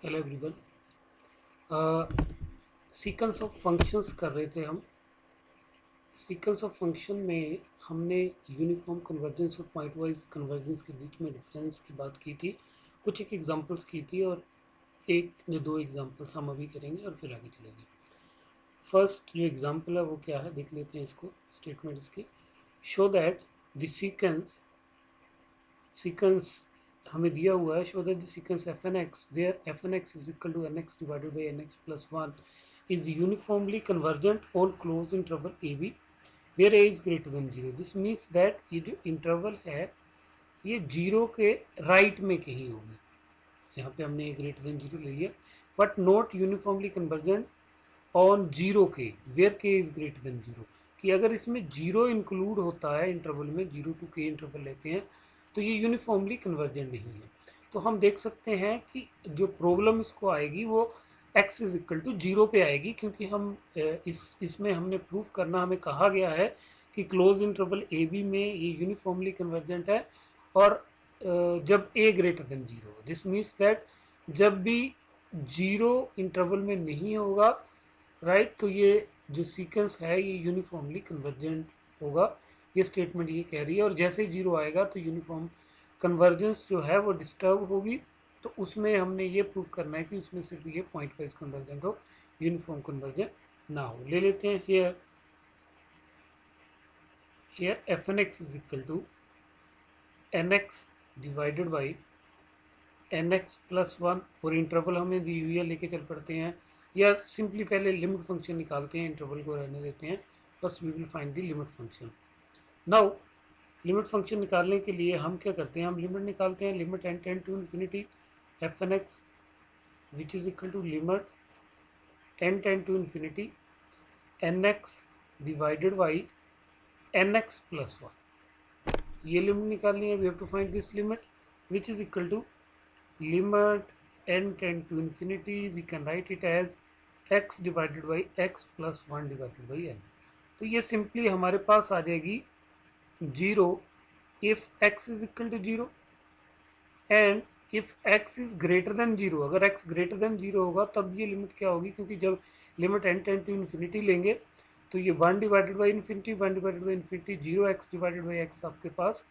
Hello everyone. Sequence of functions कर रहे थे हम। सीक्वेंस ऑफ फंक्शन में हमने यूनिफॉर्म कन्वर्जेंस और पॉइंट वाइज कन्वर्जेंस के बीच में डिफरेंस की बात की थी, कुछ एक एग्जांपल्स की थी और एक ने दो एग्जांपल्स हम अभी करेंगे और फिर आगे चलेंगे। फर्स्ट जो एग्जांपल है वो क्या है देख लेते हैं इसको। स्टेटमेंट इसकी, शो दैट द सीक्वेंस हमें दिया हुआ है, show that the sequence F N X where F N x is equal to N x divided by N x plus one is uniformly convergent on closed interval AB where A is greater than 0. This means that ये जो interval है ये zero के right में कहीं होगी। यहाँ पे हमने ग्रेटर देन जीरो ले लिया, but not uniformly convergent on zero के वेयर के इज ग्रेटर देन जीरो। कि अगर इसमें जीरो इंक्लूड होता है इंटरवल में, जीरो टू के इंटरवल लेते हैं तो ये यूनिफॉर्मली कन्वर्जेंट नहीं है। तो हम देख सकते हैं कि जो प्रॉब्लम इसको आएगी वो x is equal to zero पे आएगी, क्योंकि हम इसमें हमने प्रूफ करना, हमें कहा गया है कि क्लोज इंटरवल ए बी में ये यूनिफॉर्मली कन्वर्जेंट है और जब a greater than zero. This means that जब भी जीरो इंटरवल में नहीं होगा राइट, तो ये जो सीक्वेंस है ये यूनिफॉर्मली कन्वर्जेंट होगा। ये स्टेटमेंट ये कह रही है। और जैसे ही जीरो आएगा तो यूनिफॉर्म कन्वर्जेंस जो है वो डिस्टर्ब होगी। तो उसमें हमने ये प्रूव करना है कि उसमें सिर्फ ये पॉइंट वाइज कन्वर्जेंट हो, यूनिफॉर्म कन्वर्जेंट ना हो। ले लेते हैं here F N x is equal to N x divided by N x plus one, और इंटरवल हमें दी हुई है, लेके चल पड़ते हैं, या सिंपली पहले लिमिट फंक्शन निकालते हैं, इंटरवल को रहने देते हैं। First we will find the limit function. Now limit function निकालने के लिए हम क्या करते हैं, हम लिमिट निकालते हैं, limit N tend to infinity F N x which is equal to limit N tend to infinity N x divided by N x plus one. ये लिमिट निकालनी है, we have to find this limit which is equal to limit n tend to infinity, we can write it as x divided by x plus 1 divided by n। तो ये simply हमारे पास आ जाएगी zero if x is equal to zero and if x is greater than zero. अगर x greater than zero होगा तब ये लिमिट क्या होगी, क्योंकि जब limit n tend to infinity लेंगे तो ये 1 divided by infinity, 1 divided by infinity zero, x divided by x आपके पास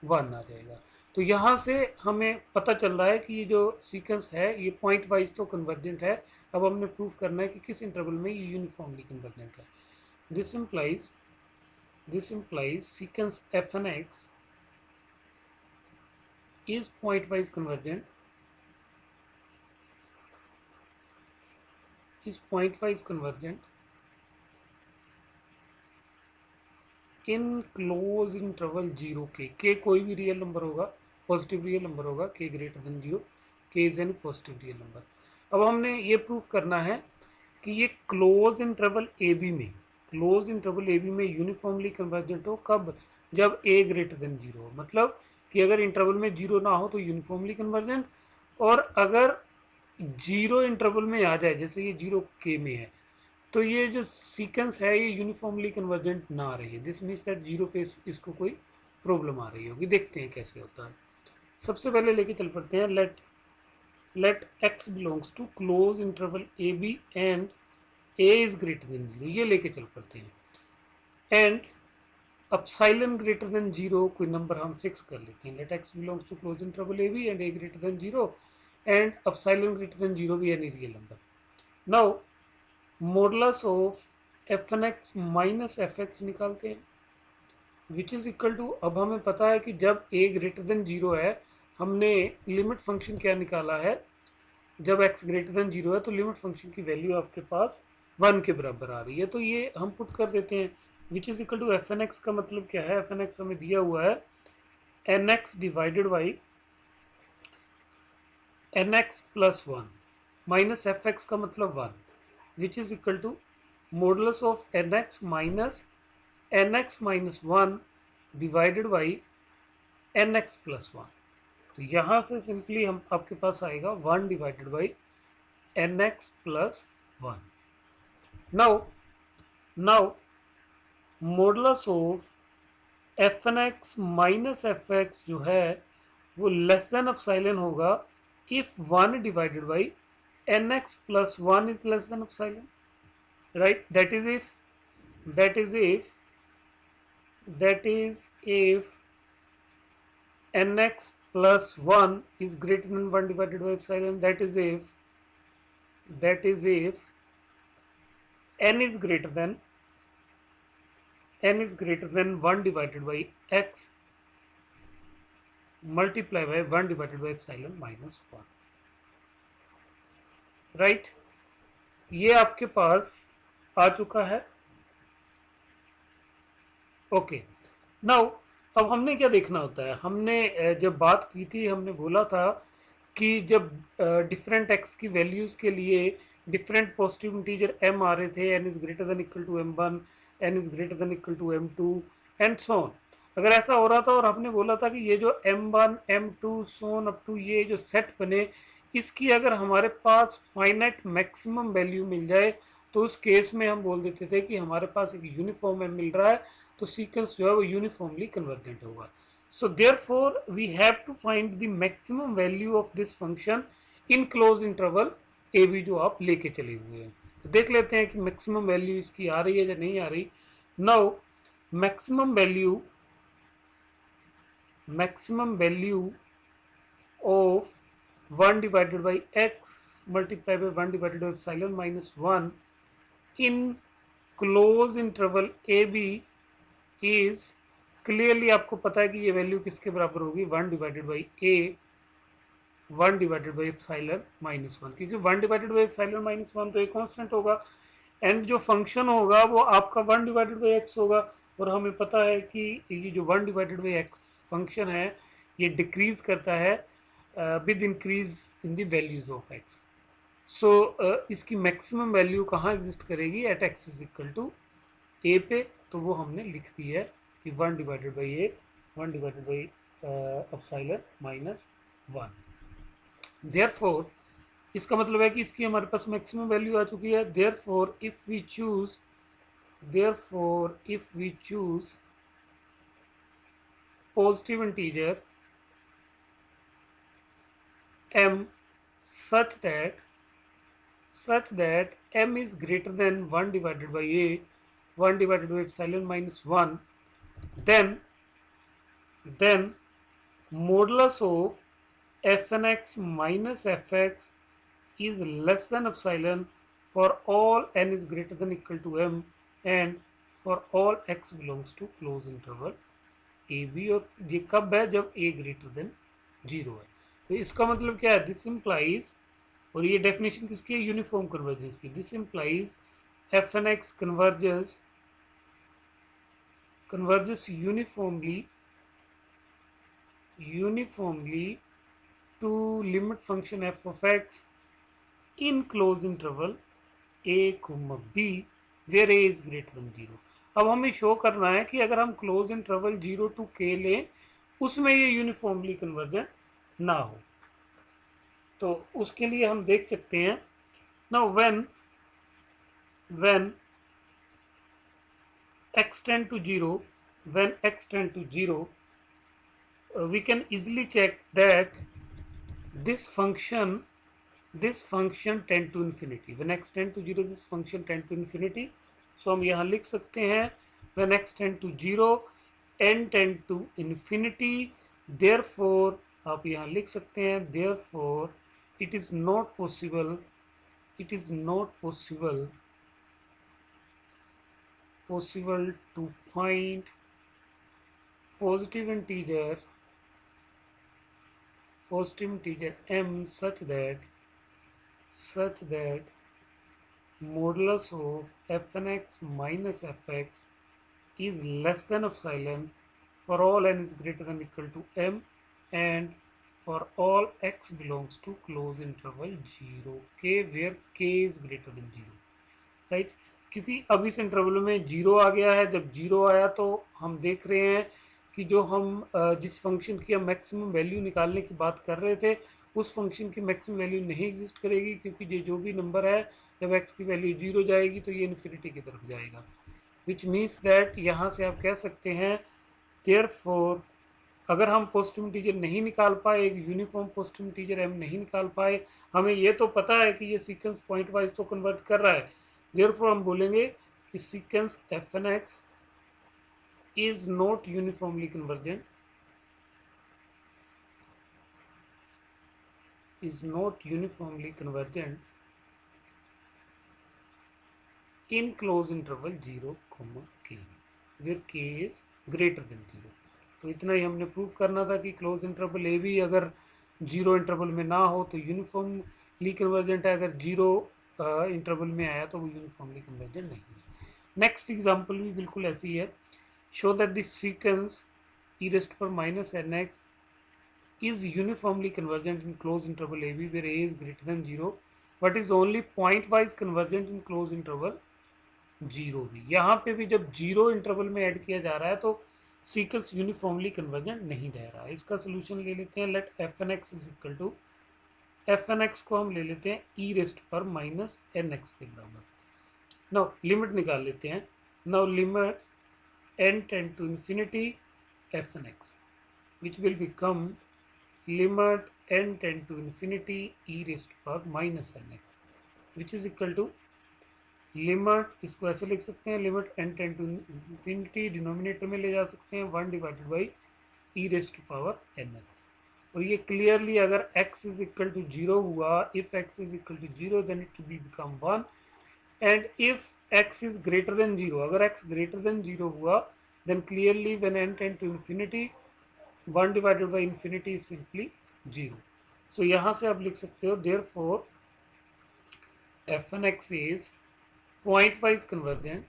1 आ जाएगा। तो यहाँ से हमें पता चल रहा है कि ये जो सीक्वेंस है ये पॉइंट वाइज तो कन्वर्जेंट है। अब हमने प्रूफ करना है कि किस इंटरवल में ये यूनिफॉर्मली कन्वर्जेंट है। This implies sequence F N x is point wise convergent, in close interval zero K कोई भी रियल नंबर होगा, पॉजिटिव रियल नंबर होगा, K greater than zero, K is an positive real number. अब हमने ये proof करना है कि ये क्लोज इंटरवल ए बी में यूनिफॉर्मली कन्वर्जेंट हो। कब? जब ए ग्रेटर देन जीरो हो। मतलब कि अगर इंटरवल में जीरो ना हो तो यूनिफॉर्मली कन्वर्जेंट, और अगर जीरो इंटरवल में आ जाए, जैसे ये जीरो के में है, तो ये जो सीक्वेंस है ये यूनिफॉर्मली कन्वर्जेंट ना आ रही है। दिस मीन्स दैट जीरो पे इसको कोई प्रॉब्लम आ रही होगी। देखते हैं कैसे होता है। सबसे पहले लेके चल पड़ते हैं, let x belongs to close interval A b and a is greater than zero, ये लेके चल पड़ते हैं। And epsilon greater than zero कोई नंबर हम फिक्स कर लेते हैं। Let x belongs to close interval A b and a greater than zero and epsilon greater than zero भी any real number. Now modulus of f N x minus f x निकालते हैं which is equal to, अब हमें पता है कि जब a greater than zero है, हमने लिमिट फंक्शन क्या निकाला है, जब x ग्रेटर देन जीरो है तो लिमिट फंक्शन की वैल्यू आपके पास 1 के बराबर आ रही है। तो ये हम पुट कर देते हैं which is equal to f N x का मतलब क्या है, एफ एन एक्स हमें दिया हुआ है n x divided by N x plus one minus f x का मतलब 1 which is equal to modulus of n x minus one divided by N x plus one. तो यहाँ से सिंपली हम आपके पास आएगा 1 divided by N x plus one. Now modulus of f N x minus f x जो है वो लेस देन एप्सिलॉन होगा if 1 divided by nx plus 1 is less than epsilon, right? That is if nx plus 1 is greater than 1 divided by epsilon. That is if n is greater than 1 divided by x multiply by 1 divided by epsilon minus 1, right? ये आपके पास आ चुका है। Okay, now अब हमने क्या देखना होता है, हमने जब बात की थी हमने बोला था कि जब डिफरेंट एक्स की वैल्यूज़ के लिए डिफरेंट पॉजिटिव इंटीजर m आ रहे थे, n is greater than equal to m1, n is greater than equal to m2 and so on. अगर ऐसा हो रहा था और हमने बोला था कि ये जो m1 m2 so on up to ये जो सेट बने, इसकी अगर हमारे पास फाइनाइट मैक्सिमम वैल्यू मिल जाए तो उस केस में हम बोल देते थे कि हमारे पास एक यूनिफॉर्म m मिल रहा है, तो सीक्वेंस जो है वो यूनिफॉर्मली कन्वर्जेंट होगा। So therefore we have to find the maximum value of this function in closed interval AB जो आप लेके चले हुए हैं। तो देख लेते हैं कि मैक्सिमम वैल्यू इसकी आ रही है या नहीं आ रही। Now maximum value of 1 divided by x multiply by 1 divided by epsilon minus 1 in close interval AB is clearly आपको पता है कि ये वैल्यू किसके बराबर होगी, 1 divided by a 1 divided by epsilon minus 1, क्योंकि 1 डिवाइडेड बाई एप्सिलॉन माइनस 1 तो एक कांस्टेंट होगा एंड जो फंक्शन होगा वो आपका 1 डिवाइडेड बाई एक्स होगा, और हमें पता है कि ये जो 1 डिवाइडेड बाई एक्स फंक्शन है ये डिक्रीज करता है with increase in the values of x. So इसकी मैक्सिमम वैल्यू कहाँ एग्जिस्ट करेगी, at x is equal to a पे, तो वो हमने लिख दी है कि 1 divided by a 1 divided by epsilon minus 1। Therefore इसका मतलब है कि इसकी हमारे पास मैक्सिमम वैल्यू आ चुकी है। Therefore if we choose positive integer m such that m is greater than 1 divided by a 1 divided by epsilon minus 1, then modulus of fnx minus fx is less than epsilon for all n is greater than equal to m and for all x belongs to closed interval ab। और ये कब है, जब a greater than 0 है। तो इसका मतलब क्या है, दिस इम्प्लाइज, और ये डेफिनेशन किसकी है, यूनिफॉर्म कन्वर्जेंस की, this implies f N x converges uniformly to limit function f of x in closed interval a, b where a is greater than 0। अब हमें शो करना है कि अगर हम क्लोज इंटरवल 0 to k लें उसमें ये यूनिफॉर्मली कन्वर्जेंट ना हो, तो उसके लिए हम देख सकते हैं। Now when x tend to 0, we can easily check that this function tend to infinity, when x tend to 0 this function tend to infinity। so हम यहाँ लिख सकते हैं when x tend to 0 n tend to infinity, therefore आप यहाँ लिख सकते हैं therefore it is not possible to find positive integer m such that modulus of fnx minus fx is less than epsilon for all n is greater than equal to m and for all x belongs to close interval 0 k where k is greater than 0, right? क्योंकि अब इस interval में 0 आ गया है, जब 0 आया तो हम देख रहे हैं कि जो हम जिस फंक्शन की हम मैक्सिमम वैल्यू निकालने की बात कर रहे थे उस फंक्शन की मैक्सिमम वैल्यू नहीं एग्जिस्ट करेगी, क्योंकि ये जो भी नंबर है जब x की वैल्यू 0 जाएगी तो ये इन्फिनिटी की तरफ जाएगा, विच मीन्स दैट यहाँ से आप कह सकते हैं देयरफॉर अगर हम पॉजिटिव इंटीजर नहीं निकाल पाए, एक यूनिफॉर्म पॉजिटिव इंटीजर हम नहीं निकाल पाए, हमें ये तो पता है कि ये सीक्वेंस पॉइंट वाइज तो कन्वर्ट कर रहा है, देयरफॉर हम बोलेंगे कि sequence F N x is not uniformly convergent, is not uniformly convergent in closed interval 0, k where k is greater than 0। तो इतना ही हमने प्रूव करना था कि क्लोज इंटरवल ए भी अगर जीरो इंटरवल में ना हो तो यूनिफॉर्मली कन्वर्जेंट है, अगर जीरो इंटरवल में आया तो वो यूनिफॉर्मली कन्वर्जेंट नहीं है। नेक्स्ट एग्जांपल भी बिल्कुल ऐसी है। Show that this sequence e raised to power minus nx is uniformly convergent in closed interval AB where A is greater than 0 but is only pointwise convergent in closed interval 0 भी। यहाँ पे भी जब zero interval में add किया जा रहा है तो सीक्वेंस यूनिफॉर्मली कन्वर्जेंट नहीं रह रहा है। इसका सोल्यूशन ले लेते हैं, let f N x is equal to, f N x को हम ले लेते हैं ई रेस्ट पर माइनस एन एक्स के बराबर। नाउ लिमिट निकाल लेते हैं। Now limit N tend to infinity F N x which will become limit n tend to infinity e raised to power minus nx which is equal to limit, इसको ऐसे लिख सकते हैं, limit n tend to infinity denominator में ले जा सकते हैं 1 divided by e raised to power nx। और ये क्लियरली अगर x इज इक्वल टू 0 हुआ, if x is equal to 0 then it will become 1 and if x is greater than 0, अगर x ग्रेटर देन 0 हुआ then clearly when n tend to infinity 1 divided by infinity is simply 0। So यहाँ से आप लिख सकते हो therefore f N x is point wise convergent,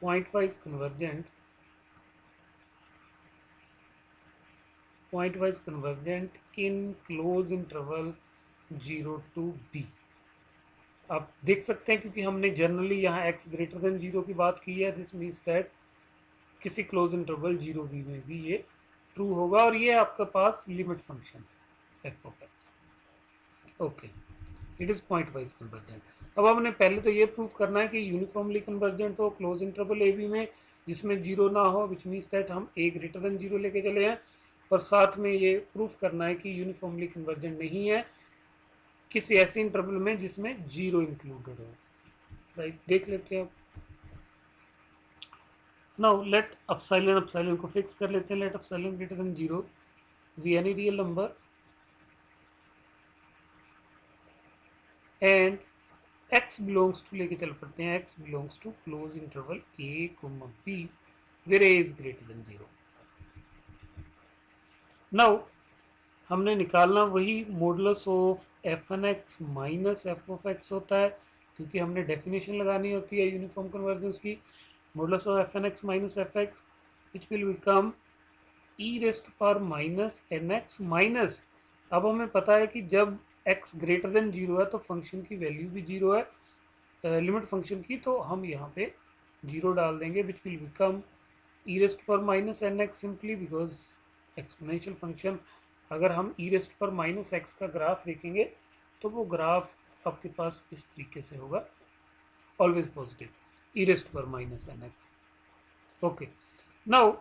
point wise convergent, point wise convergent in close interval 0 to b। आप देख सकते हैं क्योंकि हमने जनरली यहाँ x ग्रेटर देन 0 की बात की है, दिस मीन्स दैट किसी क्लोज इंटरवल 0 b में भी ये ट्रू होगा और ये आपके पास लिमिट फंक्शन है F of x. Okay, it is point wise convergent. अब हमने पहले तो ये प्रूव करना है कि यूनिफॉर्मली कन्वर्जेंट हो क्लोज इंटरवल ए बी में जिसमें 0 ना हो, विच मीन्स दैट हम ए ग्रेटर देन 0 लेके चले हैं, और साथ में ये प्रूफ करना है कि यूनिफॉर्मली कन्वर्जेंट नहीं है किसी ऐसे इंटरवल में जिसमें 0 इंक्लूडेड हो। राइट, देख लेते हैं। नाउ लेट अपसाइलन को फिक्स कर लेते हैं। Let epsilon greater than 0 be any real number and x belongs to लेके चल पड़ते हैं, x belongs to close interval a comma b where a is greater than 0। Now हमने निकालना वही modulus of f N x minus f of x होता है, क्योंकि हमने डेफिनेशन लगानी होती है यूनिफॉर्म कन्वर्जेंस की। Modulus of f N x minus f x which will become e raised power minus n x minus, अब हमें पता है कि जब x ग्रेटर देन 0 है तो फंक्शन की वैल्यू भी 0 है, लिमिट फंक्शन की, तो हम यहाँ पे 0 डाल देंगे which will become e raised power minus n x simply because exponential function. अगर हम ई रेस्ट पर माइनस एक्स का ग्राफ देखेंगे तो वो ग्राफ आपके पास इस तरीके से होगा, ऑलवेज पॉजिटिव, ई रेस्ट पर minus n x. Okay, now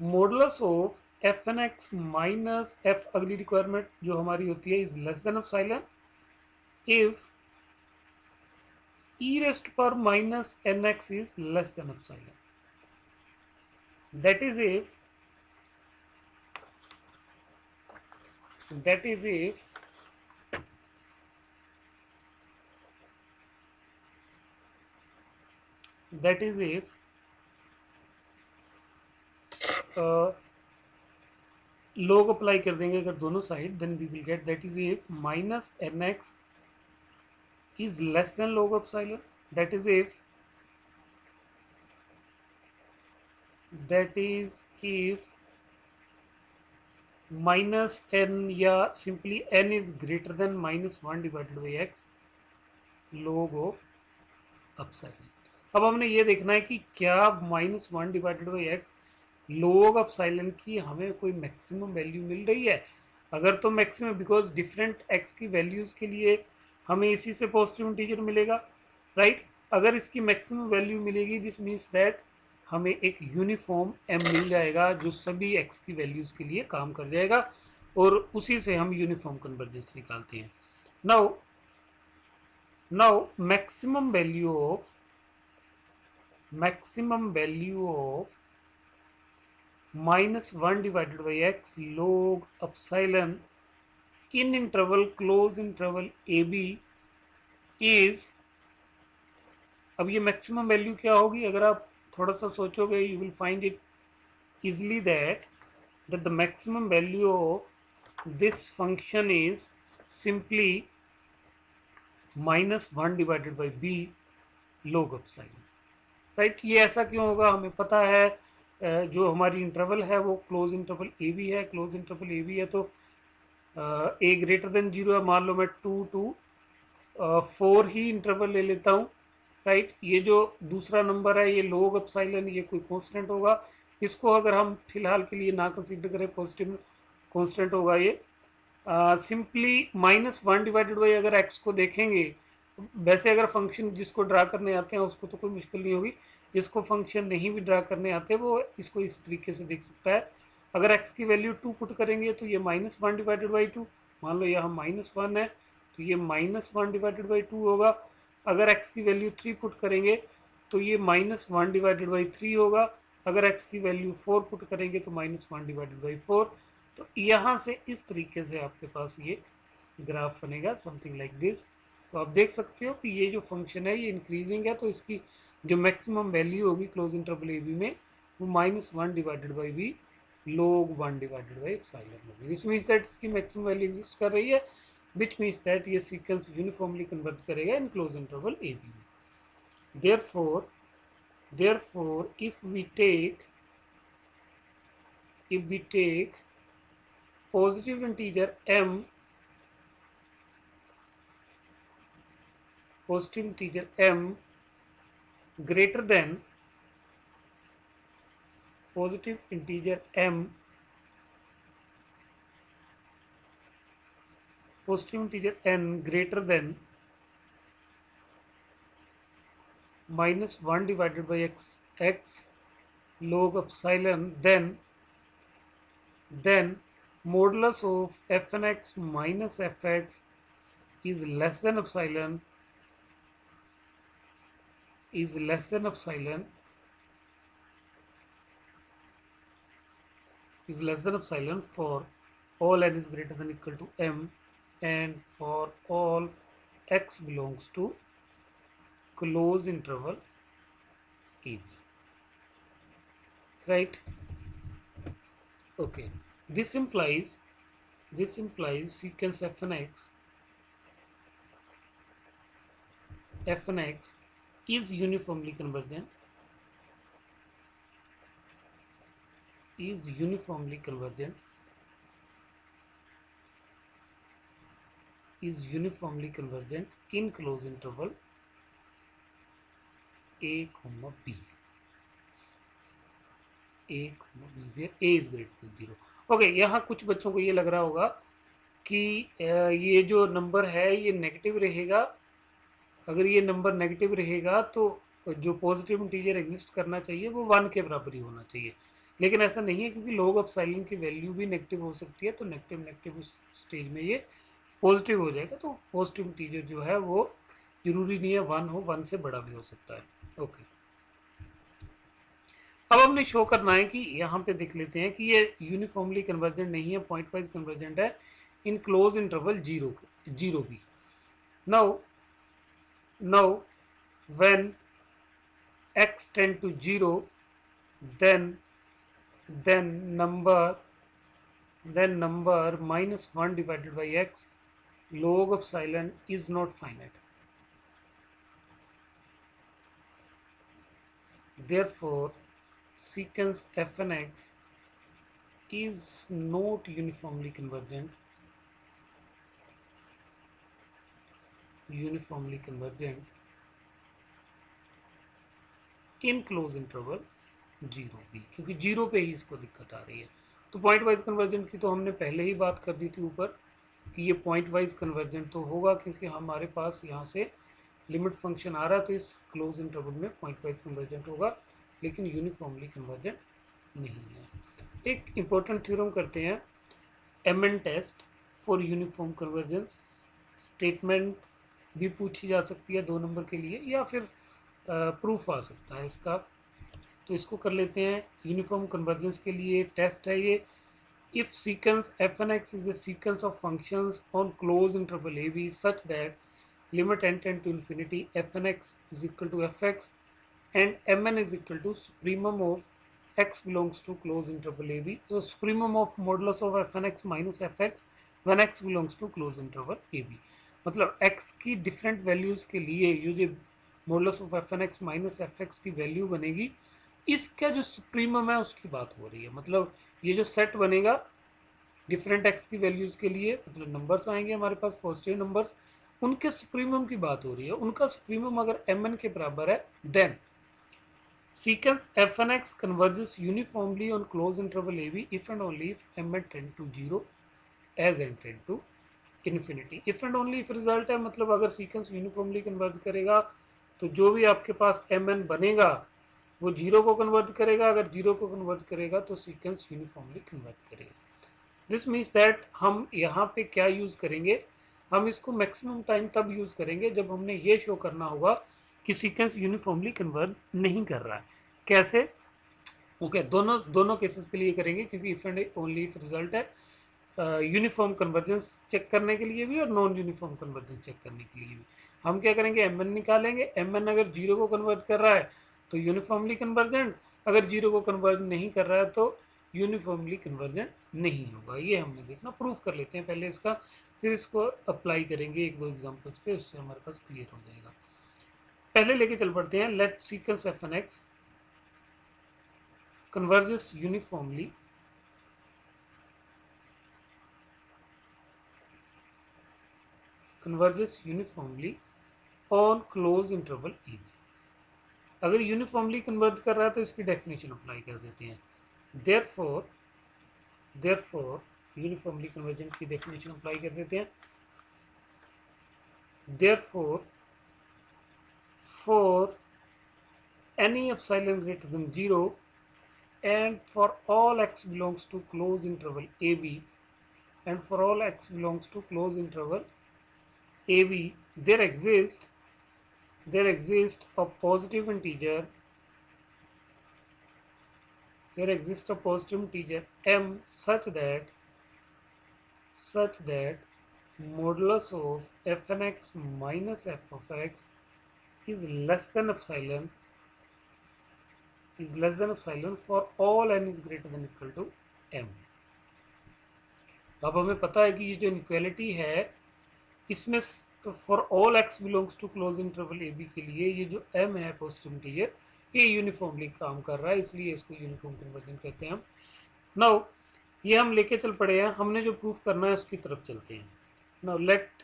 modulus of f N x minus f, अगली रिक्वायरमेंट जो हमारी होती है is less than epsilon if e raised पर minus n x is less than epsilon, that is if that is if log apply कर देंगे अगर दोनों side, then we will get that is if minus n x is less than log epsilon, that is if minus n या simply n is greater than minus 1 divided by x log of epsilon. अब हमने ये देखना है कि क्या minus 1 divided by x log epsilon की हमें कोई मैक्सिमम वैल्यू मिल रही है। अगर तो मैक्सिमम, बिकॉज डिफरेंट एक्स की वैल्यूज के लिए हमें इसी से पॉजिटिव इंटीजर मिलेगा, राइट। अगर इसकी मैक्सिमम वैल्यू मिलेगी दिस मीन्स दैट हमें एक यूनिफॉर्म m मिल जाएगा जो सभी x की वैल्यूज़ के लिए काम कर जाएगा और उसी से हम यूनिफॉर्म कन्वर्जेंस निकालते हैं। Now maximum value of -1 divided by x log epsilon in interval close interval AB is, अब ये मैक्सिमम वैल्यू क्या होगी? अगर आप थोड़ा सा सोचोगे you will find it easily that the maximum value of this function is simply -1 divided by b log epsilon, right. ये ऐसा क्यों होगा? हमें पता है जो हमारी इंटरवल है वो क्लोज इंटरवल ए बी है। क्लोज इंटरवल ए बी है तो ए ग्रेटर देन 0 है। मान लो मैं 2 to 4 ही इंटरवल ले लेता हूँ, राइट। ये जो दूसरा नंबर है ये लोग एप्सिलॉन, ये कोई कांस्टेंट होगा। इसको अगर हम फिलहाल के लिए ना कंसीडर करें, पॉजिटिव कांस्टेंट होगा ये। सिंपली -1 डिवाइडेड बाई अगर x को देखेंगे, वैसे अगर फंक्शन जिसको ड्रा करने आते हैं उसको तो कोई मुश्किल नहीं होगी, जिसको फंक्शन नहीं भी ड्रा करने आते वो इसको इस तरीके से देख सकता है। अगर x की वैल्यू 2 पुट करेंगे तो ये -1 डिवाइडेड बाई 2, मान लो यहाँ -1 है तो ये -1 डिवाइडेड बाई 2 होगा। अगर x की वैल्यू 3 पुट करेंगे तो ये -1 डिवाइडेड बाई 3 होगा। अगर x की वैल्यू 4 पुट करेंगे तो -1 डिवाइडेड बाई 4। तो यहाँ से इस तरीके से आपके पास ये ग्राफ बनेगा, समथिंग लाइक दिस। तो आप देख सकते हो कि ये जो फंक्शन है ये इंक्रीजिंग है, तो इसकी जो मैक्सिमम वैल्यू होगी क्लोज इंटरवल ए बी में वो -1 divided by b log 1 divided by epsilon होगी। दिस मीन्स दैट इसकी मैक्सिमम वैल्यू एग्जिस्ट कर रही है, which means that ये सीक्वेंस यूनिफॉर्मली कन्वर्ज करेगा in close interval A B में। therefore if we take positive integer m greater than positive integer m n greater than -1 divided by x log epsilon, then modulus of fnx minus fx is less than epsilon for all n is greater than equal to m and for all x belongs to close interval AB, right? Okay, this implies sequence fnx is uniformly convergent in close interval a, b where a is greater than 0। Okay, यहाँ कुछ बच्चों को ये लग रहा होगा कि ये जो नंबर है ये नेगेटिव रहेगा। अगर ये नंबर नेगेटिव रहेगा तो जो पॉजिटिव इंटीजर एग्जिस्ट करना चाहिए वो 1 के बराबर ही होना चाहिए, लेकिन ऐसा नहीं है क्योंकि log एप्सिलॉन की वैल्यू भी नेगेटिव हो सकती है। तो नेगेटिव उस स्टेज में ये पॉजिटिव हो जाएगा। तो पॉजिटिव इंटीजर जो है वो जरूरी नहीं है 1 हो, 1 से बड़ा भी हो सकता है। ओके, अब हमने शो करना है कि यहाँ पे देख लेते हैं कि ये यूनिफॉर्मली कन्वर्जेंट नहीं है, पॉइंट वाइज कन्वर्जेंट है इन क्लोज इंटरवल जीरो भी। Now when x tend to 0 then number -1 divided by x log epsilon is not finite, therefore secants fnx is not uniformly convergent in close interval 0 भी, क्योंकि 0 पे ही इसको दिक्कत आ रही है। तो पॉइंट वाइज कन्वर्जेंट की तो हमने पहले ही बात कर दी थी ऊपर कि ये पॉइंट वाइज कन्वर्जेंट तो होगा क्योंकि हमारे पास यहाँ से लिमिट फंक्शन आ रहा है, तो इस क्लोज इंटरवल में पॉइंट वाइज कन्वर्जेंट होगा। लेकिन यूनिफॉर्मली कन्वर्जेंट नहीं है। एक इम्पोर्टेंट थ्योरम करते हैं, Mn test for uniform convergence. Statement भी पूछी जा सकती है 2 नंबर के लिए, या फिर प्रूफ आ सकता है इसका। तो इसको कर लेते हैं। यूनिफॉर्म कन्वर्जेंस के लिए टेस्ट है ये, if sequence f(x) is a sequence of functions on closed interval ab such that limit n tend to infinity f(x) is equal to fx and mn is equal to supremum of x belongs to closed interval ab, so supremum of modulus of f(x) minus fx when x belongs to closed interval ab। मतलब x की different values के लिए ये जो modulus of f(x) minus fx की value बनेगी, इसका जो सुप्रीमम है उसकी बात हो रही है। मतलब ये जो सेट बनेगा डिफरेंट एक्स की वैल्यूज के लिए, मतलब नंबर्स आएंगे हमारे पास पॉजिटिव नंबर्स, उनके सुप्रीमम की बात हो रही है। उनका सुप्रीमम अगर mn के बराबर है, then sequence f(x) converges uniformly on closed interval ab if and only if mn tend to 0 as n tend to infinity। if and only if result है, मतलब अगर सीक्वेंस यूनिफॉर्मली कन्वर्ज करेगा तो जो भी आपके पास mn बनेगा वो 0 को कन्वर्ट करेगा, अगर 0 को कन्वर्ट करेगा तो सीक्वेंस यूनिफॉर्मली कन्वर्ट करेगा। दिस मीन्स दैट हम यहाँ पे क्या यूज़ करेंगे, हम इसको मैक्सिमम टाइम तब यूज़ करेंगे जब हमने ये शो करना होगा कि सीक्वेंस यूनिफॉर्मली कन्वर्ट नहीं कर रहा है। कैसे? ओके, दोनों केसेस के लिए करेंगे, क्योंकि if and only if result है यूनिफॉर्म कन्वर्जेंस चेक करने के लिए भी और नॉन यूनिफॉर्म कन्वर्जेंस चेक करने के लिए भी। हम क्या करेंगे, एम निकालेंगे। एम अगर 0 को कन्वर्ट कर रहा है तो यूनिफॉर्मली कन्वर्जेंट, अगर 0 को कन्वर्ट नहीं कर रहा है तो यूनिफॉर्मली कन्वर्जेंट नहीं होगा। ये हमने देखना, प्रूफ कर लेते हैं पहले इसका, फिर इसको अप्लाई करेंगे 1-2 एग्जाम्पल्स पे, उससे हमारे पास क्लियर हो जाएगा। पहले लेके चल पड़ते हैं, let sequence f(x) converges uniformly on closed interval ab। अगर यूनिफॉर्मली कन्वर्ट कर रहा है तो इसकी डेफिनेशन अप्लाई कर देते हैं। देयरफॉर यूनिफॉर्मली कन्वर्जेंट की डेफिनेशन अप्लाई कर देते हैं। Therefore for any epsilon greater than 0 and for all x belongs to closed interval ab and for all x belongs to closed interval ab, there exists a positive integer m such that modulus of f(x) minus f of x is less than epsilon for all n is greater than equal to m। अब हमें पता है कि ये जो inequality है इसमें for all x belongs to close interval ab के लिए ये जो m है पॉजिटिव इंटीजर, ये यूनिफॉर्मली काम कर रहा है, इसलिए इसको यूनिफॉर्म कन्वर्जन कहते हैं हम। नाउ ये हम लेके चल पड़े हैं, हमने जो प्रूफ करना है उसकी तरफ चलते हैं। Now let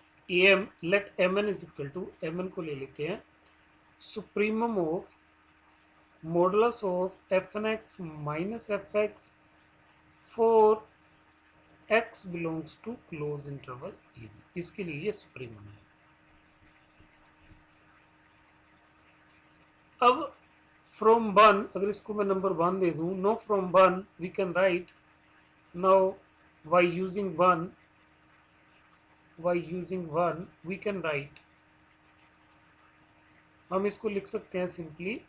mn is equal to, mn को ले लेते हैं supremum of modulus of f(x) minus fx for x belongs to close interval ab, इसके लिए ये सुप्रीमम है। अब फ्रॉम 1, अगर इसको मैं नंबर 1 दे दूं, no from 1 we can write now by using 1 we can write, हम इसको लिख सकते हैं simply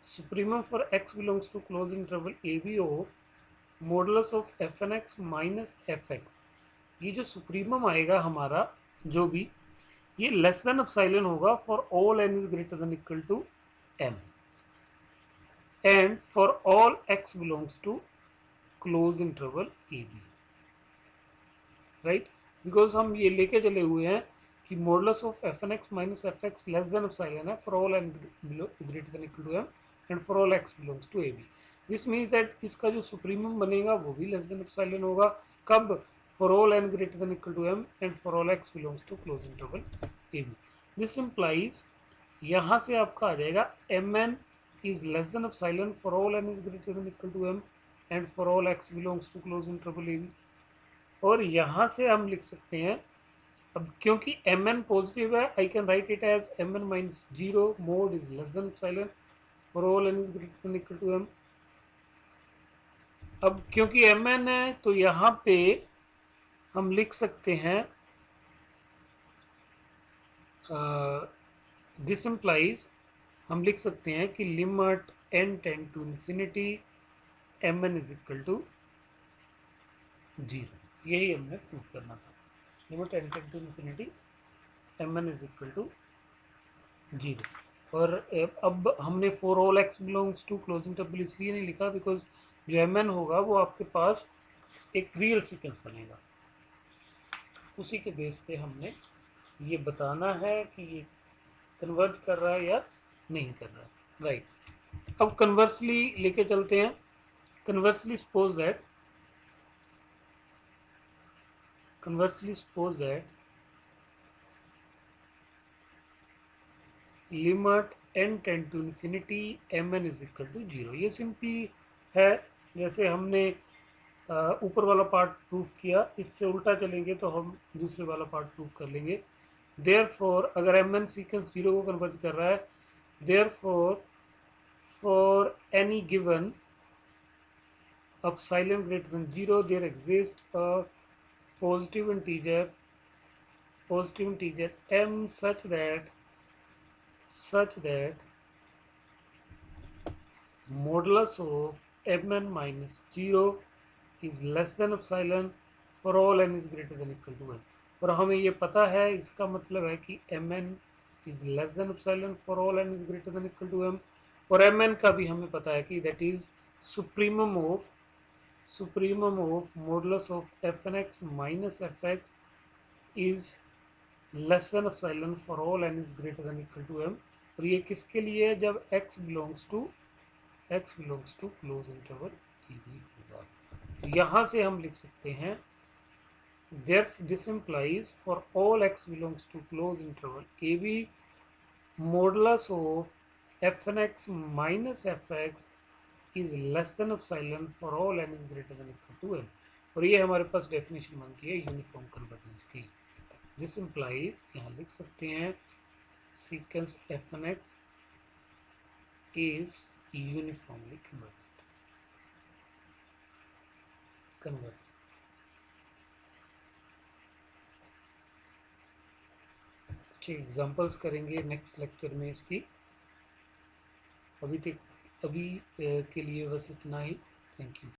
supremum for x belongs to close interval ab of modulus of f(x) minus fx। ये जो सुप्रीमम आएगा हमारा जो भी, ये लेस देन एप्सिलॉन होगा for all n is greater than equal to m and for all x belongs to close interval ab, right. Because हम ये लेके चले हुए हैं कि modulus of f(x) minus fx less than epsilon है for all n greater than equal to m and for all x belongs to ab। This means that इसका जो सुप्रीमम बनेगा वो भी लेस देन एप्सिलॉन होगा, कब? For all n greater than equal to m and for all x belongs to close interval ab। This implies, यहाँ से आपका आ जाएगा mn is less than epsilon for all n is greater than equal to m and for all x belongs to close interval ab। और यहाँ से हम लिख सकते हैं अब क्योंकि एम एन पॉजिटिव है, I can write it as m n minus zero mod is less than epsilon for all n is greater than equal to m. अब क्योंकि एम एन है तो यहाँ पे हम लिख सकते हैं दिस इम्प्लाइज, हम लिख सकते हैं कि limit N tend to infinity m n is equal to zero. यही हमने प्रूफ करना था। Limit N tend to infinity m n is equal to zero. और अब हमने for all x belongs to closing table इसलिए नहीं लिखा बिकॉज जो एम एन होगा वो आपके पास एक रियल सीक्वेंस बनेगा, उसी के बेस पे हमने ये बताना है कि ये कन्वर्ट कर रहा है या नहीं कर रहा है, राइट। अब कन्वर्सली लेके चलते हैं। Conversely suppose that limit N tend to infinity m n is equal to zero. ये सिंपली है, जैसे हमने ऊपर वाला पार्ट प्रूफ किया, इससे उल्टा चलेंगे तो हम दूसरे वाला पार्ट प्रूफ कर लेंगे। देयरफॉर अगर एम एन सीक्वेंस जीरो को कन्वर्ट कर रहा है, therefore for any given epsilon greater than 0 there exists a positive integer m such that modulus of mn minus 0 is less than epsilon for all n is greater than equal to 1। और हमें ये पता है, इसका मतलब है कि mn is less than epsilon for all n is greater than equal to m, और mn का भी हमें पता है कि that is supremum of modulus of fnx minus fx is less than epsilon for all n is greater than equal to m। और ये किसके लिए है? जब x belongs to close interval A b होगा। तो यहाँ से हम लिख सकते हैं this implies for all x belongs to close interval a b modulus of fnx minus fx is less than epsilon for all n is greater than equal to m। और ये हमारे पास डेफिनेशन बनती है यूनिफॉर्म कन्वर्जेंस की। This implies यहाँ लिख सकते हैं sequence fnx is uniformly convergent। अच्छे एग्जांपल्स करेंगे नेक्स्ट लेक्चर में इसकी। अभी के लिए बस इतना ही। Thank you.